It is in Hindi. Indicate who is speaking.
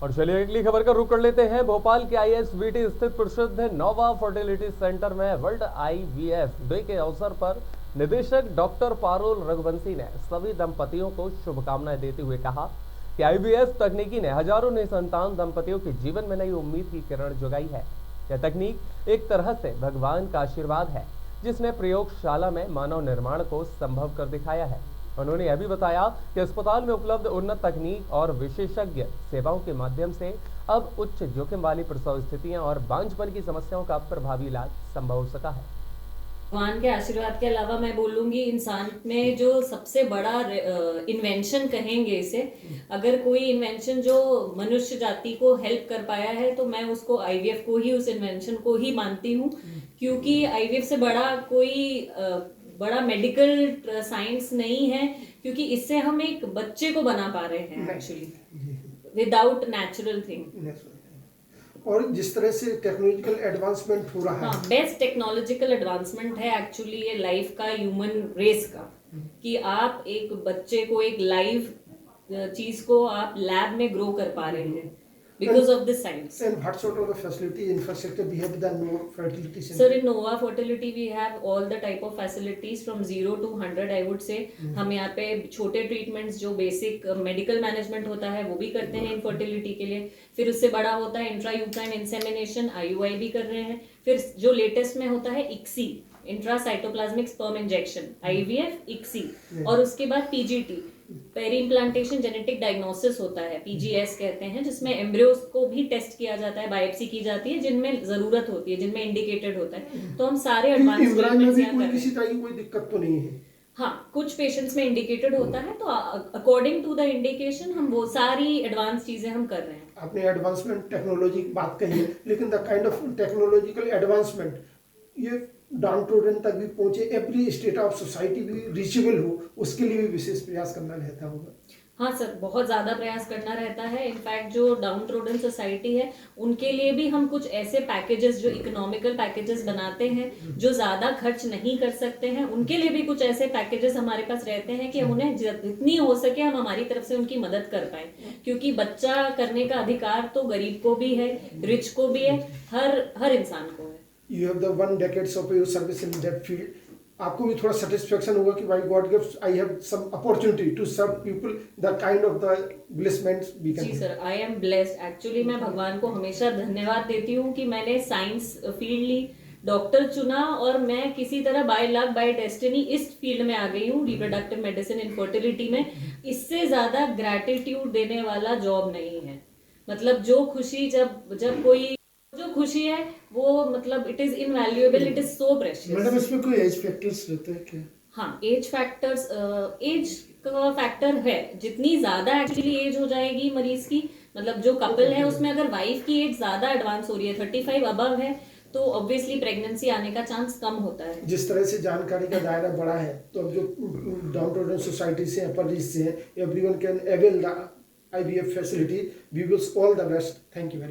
Speaker 1: और चलिए अगली खबर का रुख कर लेते हैं। भोपाल के आईएसबीटी स्थित प्रसिद्ध नोवा फर्टिलिटी सेंटर में वर्ल्ड आईवीएफ डे के अवसर पर निदेशक डॉक्टर पारुल रघुवंशी ने सभी दंपतियों को शुभकामनाएं देते हुए कहा कि आईवीएफ तकनीकी ने हजारों निसंतान दंपतियों के जीवन में नई उम्मीद की किरण जगाई है। यह तकनीक एक तरह से भगवान का आशीर्वाद है, जिसने प्रयोगशाला में मानव निर्माण को संभव कर दिखाया है। उन्होंने यह भी बताया कि अस्पताल में उपलब्ध उन्नत तकनीक और विशेषज्ञ सेवाओं के माध्यम से अब उच्च जोखिम वाली प्रसव स्थितियां और बांझपन की समस्याओं का प्रभावी इलाज संभव हो सका है।
Speaker 2: भगवान के आशीर्वाद के अलावा मैं बोलूंगी इंसान में जो सबसे बड़ा इन्वेंशन कहेंगे इसे, अगर कोई इन्वेंशन जो मनुष्य जाति को हेल्प कर पाया है तो मैं उसको आईवीएफ को ही, उस इन्वेंशन को ही मानती हूँ। क्योंकि आईवीएफ से बड़ा कोई बड़ा मेडिकल साइंस नहीं है, क्योंकि इससे हम एक बच्चे को बना पा रहे हैं एक्चुअली विदाउट नेचुरल थिंग।
Speaker 3: और जिस तरह से टेक्नोलॉजिकल एडवांसमेंट हो रहा है,
Speaker 2: बेस्ट टेक्नोलॉजिकल एडवांसमेंट है एक्चुअली ये लाइफ का, ह्यूमन रेस का, कि आप एक बच्चे को, एक लाइव चीज को आप लैब में ग्रो कर पा रहे हैं because of this science.
Speaker 3: And what sort of facility infrastructure we have the Nova Fertility Center?
Speaker 2: Sir, in Nova Fertility we have all the type of facilities from 0 to 100 I would say. हम यहाँ पे छोटे ट्रीटमेंट्स जो बेसिक मेडिकल मैनेजमेंट होता है वो भी करते हैं इनफर्टिलिटी के लिए। फिर उससे बड़ा होता है इंट्रा यूट्राइन इंसेमिनेशन, IUI भी कर रहे हैं। फिर जो लेटेस्ट में होता है ICSI, intracytoplasmic sperm injection, IVF, ICSI, और उसके बाद PGT, pre implantation genetic diagnosis होता है, PGS कहते हैं, जिसमें एम्ब्रियोस को भी टेस्ट किया जाता है, बायोप्सी की जाती है जिनमें जरूरत होती है, जिनमें इंडिकेटेड होता है। तो हम सारे एडवांस ट्रीटमेंट्स यहाँ कर रहे हैं।
Speaker 3: किसी तरह की कोई दिक्कत तो नहीं है?
Speaker 2: हाँ, कुछ पेशेंट्स में इंडिकेटेड होता है तो अकॉर्डिंग टू द इंडिकेशन हम वो सारी एडवांस चीजें हम कर रहे हैं।
Speaker 3: आपने एडवांसमेंट टेक्नोलॉजी की बात कही है, लेकिन the kind of technological advancement ये डाउन टूडन तक भी पहुंचे, एवरी स्टेट ऑफ सोसाइटी भी रीचेबल हो, उसके लिए भी विशेष प्रयास करना रहता होगा।
Speaker 2: हाँ सर, बहुत ज़्यादा प्रयास करना रहता है। इनफैक्ट जो डाउन ट्रोडन सोसाइटी है उनके लिए भी हम कुछ ऐसे पैकेजेस, जो इकोनॉमिकल पैकेजेस बनाते हैं, जो ज़्यादा खर्च नहीं कर सकते हैं, उनके लिए भी कुछ ऐसे पैकेजेस हमारे पास रहते हैं कि उन्हें जितनी हो सके हम हमारी तरफ से उनकी मदद कर पाए। क्योंकि बच्चा करने का अधिकार तो गरीब को भी है, रिच को भी है, हर इंसान को है।
Speaker 3: You have the 1 decades of your service in that field. आपको भी थोड़ा सेटिस्फेक्शन होगा कि by God gives I have some opportunity to serve people, the kind of the blessings we can.
Speaker 2: जी sir, I am blessed. Actually मैं भगवान को हमेशा धन्यवाद देती हूँ कि मैंने साइंस फील्ड ली, डॉक्टर चुना, और मैं किसी तरह बाय लक बाय डेस्टिनी इस फील्ड में आ गई हूँ, रिप्रोडक्टिव मेडिसिन इनफर्टिलिटी में। इससे ज्यादा ग्रैटिट्यूड देने वाला जॉब नहीं है। मतलब जो खुशी, जब कोई जो खुशी है वो, मतलब it is invaluable, it is so precious.
Speaker 3: Madam, इसमें कोई एज फैक्टर्स रहते हैं क्या?
Speaker 2: हाँ, एज फैक्टर्स, एज का फैक्टर है। जितनी ज्यादा एक्चुअली एज हो जाएगी मरीज की, मतलब जो कपल है उसमें अगर वाइफ की एज ज्यादा एडवांस हो रही है, 35 अबव है, तो ऑब्वियसली प्रेगनेंसी आने का चांस कम होता है।
Speaker 3: जिस तरह से जानकारी का दायरा बड़ा है, तो अब जो डाउन टू अर्थ सोसाइटी से, अपर रीच से, everyone can avail the IVF facility. We wish all the best. Thank you very much.